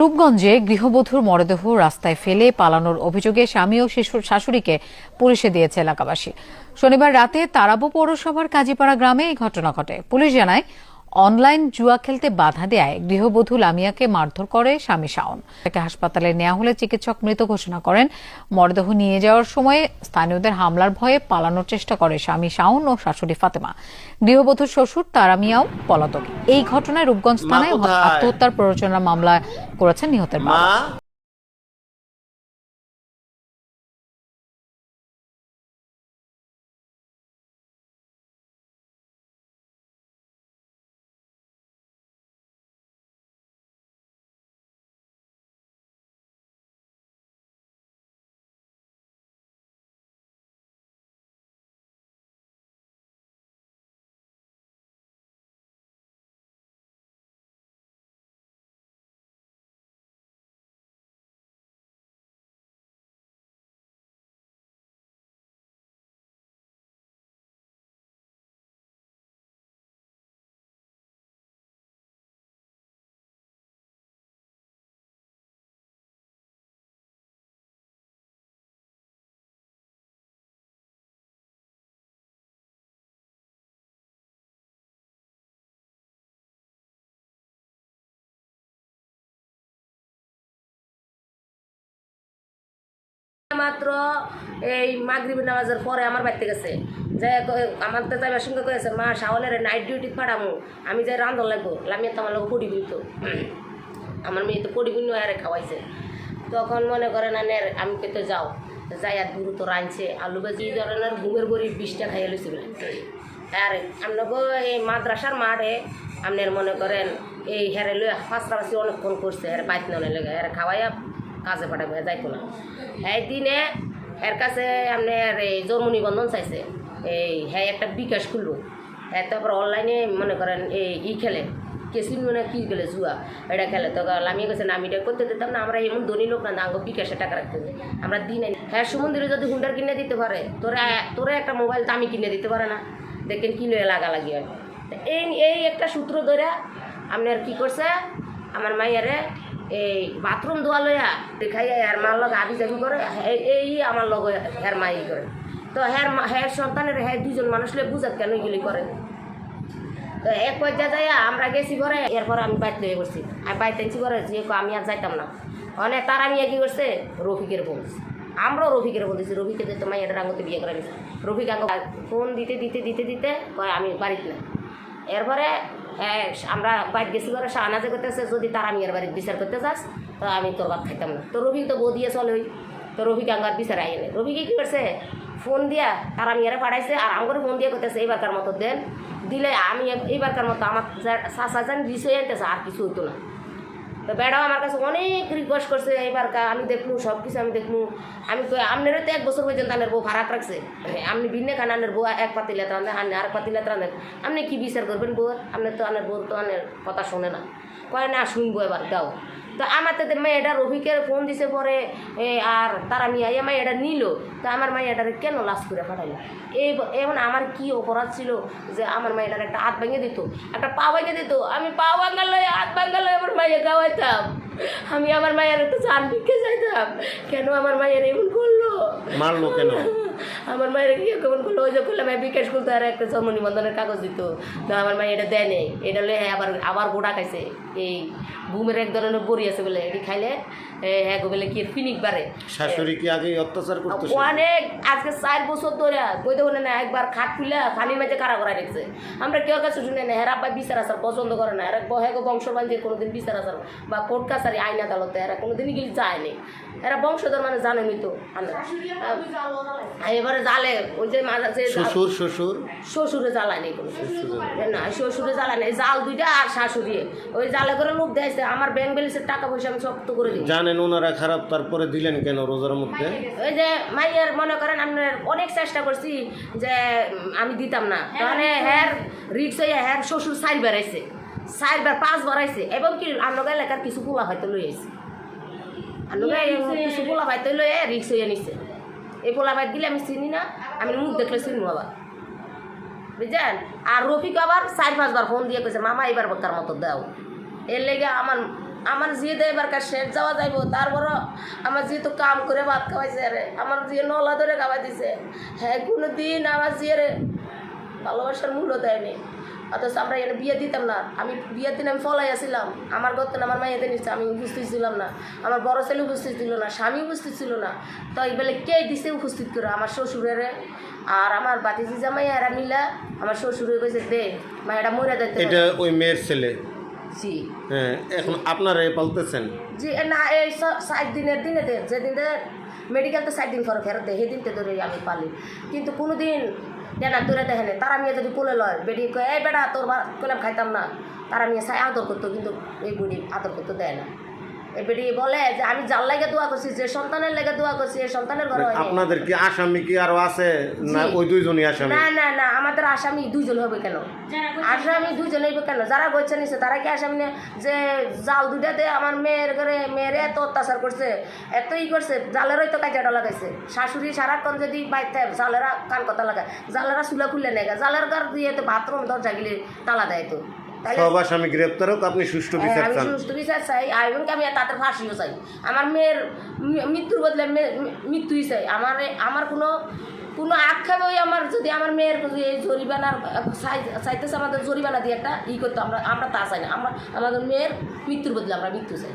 রূপগঞ্জে গৃহবধূর মরদেহ রাস্তায় ফেলে পালানোর অভিযোগে স্বামী ও শিশুর শাশুড়িকে পুলিশে দিয়েছে এলাকাবাসী। শনিবার রাতে তারাবো পৌরসভার কাজীপাড়া গ্রামে এই ঘটনা ঘটে। পুলিশ জানায়, অনলাইন জুয়া খেলতে বাধা দেয় গৃহবধূ লামিয়াকে মারধর করে স্বামী শাওন। তাকে হাসপাতালে নেওয়া হলে চিকিৎসক মৃত ঘোষণা করেন। মরদেহ নিয়ে যাওয়ার সময় স্থানীয়দের হামলার ভয়ে পালানোর চেষ্টা করে স্বামী শাওন ও শাশুড়ি ফাতেমা। গৃহবধূর শ্বশুর তারা মিয়াও পলাতক। এই ঘটনায় রূপগঞ্জ থানায় আত্মহত্যার প্ররোচনার মামলা করেছেন নিহতের বাবা। মাত্র এই মাগরিবের নামাজের পরে আমার বাড়িতে গেছে, যে আমার তো যাইবার সঙ্গে কয়েছে, মা শাওনের নাইট ডিউটি পাঠামো, আমি যাই রান্ধন লাগবো। লামিয়া তো আমার লোক পড়ি বুঝতো, আমার মেয়ে তো পড়ি বুঝলো আরে খাওয়াইছে। তখন মনে করেন আমি পেতে যাও যাই আর গুরু তো রাঁধছে আলু ভাজি ধরনের ঘুমের বড়ি 20টা খাইয়ে লইছি বলে। আর আপনাকে এই মাদ্রাসার মাঠে আপনার মনে করেন এই হেরে লইয়া পাঁচটাবাসি অনেকক্ষণ করছে, হেরে বাইত না লেগে হেরে খাওয়াইয়া কাজে পাঠাবে যাইতো না। এই দিনে এর কাছে আপনার এই জন্ম নিবন্ধন চাইছে, এই হ্যাঁ একটা বিকাশ খুললো। হ্যাঁ তারপর অনলাইনে মনে করেন এই খেলে কেসিন মানে কী গেলে জুয়া এটা খেলে। তো আমি গেছে না, আমি এটা করতে দিতাম না, আমরা এমন ধনী লোক না আঙ্গ বিকাশে টাকা রাখতে আমরা দিই নাই। হ্যাঁ সমুদ্রে যদি হুন্ডার কিনে দিতে পারে, তোরা একটা মোবাইল দামি কিনে দিতে পারে না, দেখেন কিলো লাগালাগি হয়। এই একটা সূত্র ধরে আপনার কি করছে, আমার মাইয়ারে এই বাথরুম ধোয়া লইয়া দেখাইয়া আর মার লগে আবি যাবি করে, এই আমার লগে হের মাই করে। তো হের সন্তানের হ্যাঁ 2জন মানুষ লয়ে বুঝাত কেন এগুলি করে। তো এক পর্যায়ে যাইয়া আমরা গেছি ঘরে, এরপরে আমি বাইতে লয়ে করছি, আমি বাইতে আনছি ঘরে যে আমি আর যাইতাম না। অনেক তারা মিয়া কী করছে, রফিকের বলছি, আমরাও রফিকের বলতেছি, রফিকে যে তোমার এটা আঙ্গতে বিয়ে করে নিয়েছি। রফিক আঙ্গ ফোন দিতে দিতে দিতে দিতে কয় আমি বাড়িতে না। এরপরে আমরা বাইরে গেছি করে শাহনাজে করতেছে, যদি তারা মিয়ার বাড়ির বিচার করতে যাস তো আমি তোর বাদ খাইতাম না। তো রফিক তো বউ দিয়ে চলে ওই, তো রফিক আঙ্গার বিচার আইনে রফিকে কী করছে, ফোন দিয়া তারা মিয়ারে পাঠাইছে আর আমার ফোন দিয়ে করতেছে এইবারকার মতো দেন দিলে আমি এইবারকার মতো আমার চাচা যান বিষয় আনতেছে, আর কিছু হইতো না। তো বেড়াও আমার কাছে অনেক রিকোয়েস্ট করছে, এইবারকার আমি দেখলু সব কিছু আমি দেখলু। আমি তো আপনারও তো 1 বছর পর্যন্ত আনের বউ খারাপ রাখছে, আপনি ভিন্নে খান আনের বউ এক পাতিলে রান্ধেন, আনে আর পাতিলে রান্ধেন, আপনি কী বিচার করবেন বউর? আপনি তো আনের বউর তো আনের কথা শোনে না, কয় না শুনবো এবার দাও। তো আমার তো মেয়েটা রফিকের ফোন দিছে পরে আর তারা মিয়া মেয়েটা নিল। তো আমার মেয়েটারে কেন লাশ করে পাঠাইল? এমন আমার কি অপরাধ ছিল যে আমার মেয়েটার একটা হাত ভেঙে দিত, একটা পা ভেঙে দিত, আমি পা ভাঙাল হাত ভাঙাল আমার মাইয়া খাওয়াইতাম, আমি আমার মায়ের একটু চান ভিক্ষে যাইতাম। কেন আমার মায়ের এমন করলো? মারলো কেন? আমার মায়ের কি কেমন করলো? ওই যে করলে ভাই বিকাশ করতো আর একটা জন্ম নিবন্ধনের কাগজ দিত, তো আমার মায়ের এটা দেয় নেই, এটা লয়ে আবার গোড়া খাইছে। এই ঘুমের এক ধরনের বড়ি আছে বলে, এটি খাইলে হ্যাঁ বলে কি ফিনিক বাড়ে। শাশুড়ি কি আগে অত্যাচার করতো? অনেক, আজকে 4 বছর ধরে বইতে বলে না, একবার খাট খুলে খানির মাঝে কারা করা রেখেছে। আমরা কেউ কাছে শুনে না, হেরা ভাই বিচার আচার পছন্দ করে না, এরা বংশবান্ধি কোনোদিন বিচার আচার বা কোর্ট কাছারি আইন আদালতে এরা কোনোদিনই গেলে যায়নি। এরা বংশধর মানে জানেনি তো। এবারে জালে ওই যে শ্বশুরে জ্বালায়নি কোনো, না শ্বশুরে জ্বালায়নি, জাল 2টা আর শাশুড়ি ওই জালে করে লোক দেয়ছে। আমার ব্যাংক ব্যালেন্সের টাকা পয়সা আমি সব তো করে দিই। জানেন ওনারা খারাপ, তারপরে দিলেন কেন রোজার মধ্যে? ওই যে মাইয়ার মনে করেন আপনার অনেক চেষ্টা করছি যে আমি দিতাম না, তাহলে হ্যার রিক্স হয়ে হ্যার শ্বশুর 4 বার আইছে, 4 বার 5 বার আইছে, এবং কি আমরা এলাকার কিছু পোলা হয়তো লই আইছে, কিছু পোলা হয়তো লই রিক্স হয়ে নিচ্ছে। এই পোলা ভাই দিলে আমি চিনি না, আমি মুখ দেখলে চিনবো আবার, বুঝছেন? আর রফিক আবার 4-5 বার ফোন দিয়ে কইছে মামা এবার বকার মতো দাও। এর লেগে আমার আমার জিয়ে দেয় এবার শেষ যাওয়া যাইব, তারপরও আমার জিয়ে তো কাম করে ভাত খাওয়াইছে রে, আমার জিয়ে নলা ধরে খাওয়াই দিছে। হ্যাঁ, কোনো দিন আমার জিয়ে রে ভালোবাসার মূল্য দেয়নি। অথচ আমরা এখানে বিয়ে দিতাম না। আমি বিয়ের দিন আমি ফলাই আসছিলাম, আমার ঘর আমার মাইয়াতে নিচ্ছে, আমি উপস্থিত ছিলাম না, আমার বড় ছেলে উপস্থিত ছিল না, স্বামী উপস্থিত ছিল না। তো এই বেলে কে দিছে উপস্থিত করে? আমার শ্বশুরের আর আমার বাতিজি জামাইয়া এরা মিলা আমার শ্বশুরে কইছে দে মায়েরা মরে যাইতে। এটা ওই মেয়ের ছেলে? জি। হ্যাঁ, এখন আপনারা পালতেছেন? জি না, এই 60 দিনের দিনে দেয়, যেদিন মেডিকেলতে 60 দিন পরে ফেরত দেয় সেদিনতে ধরে আমি পালি। কিন্তু কোনো দিন ডেনা দূরে দেখে নেই। তারা মেয়ে যদি কোলে লয়, বেডি কয়ে এই বেটা তোর কোলে খাইতাম না, তারা মেয়ে চাই আদর করতো, কিন্তু এই বুড়ি আদর করতে দেয় না। এই বেডি বলে যে আমি যার লাগে দোয়া করছি, যে সন্তানের লাগে দোয়া করছি, এই সন্তানের ঘরে হয় নাই। আপনাদের কি আসামি কি আরো আছে না জি। ওই দুইজনই আসামি? না না না, আমাদের আসামি 2 জন হবে কেন? আসামি 2 জন হইবে কেন? যারা গইছে নিছে তারা কি আসামি না? যে জাল দুটাতে আমার মেয়ের ঘরে মেয়ের এত অত্যাচার করছে, এতই করছে, জালেরই তো কাজাটা লাগাইছে। শাশুড়ি সারাক্ষণ যদি বাইতে জালেরা কান কথা লাগায়, জালেরা চুলা খুলে নেগা, জালের ঘর দিয়ে তো বাথরুম দরজা গিলে তালা দেয়। তো সব আসামি গ্রেপ্তার হোক, আপনি সুষ্ঠু বিচার আমি চান? সুষ্ঠু বিচার চাই, এবং আমি তাদের ফাঁসিও চাই। আমার মেয়ের মৃত্যুর বদলে মৃত্যুই চাই। আমার কোনো আক্ষেপই আমার, যদি আমার মেয়ের এই জরিমানার চাইতেছে, আমাদের জরিমানা দিয়ে একটা করতো, আমরা তা চাই না। আমাদের মেয়ের মৃত্যুর বদলে আমরা মৃত্যু চাই।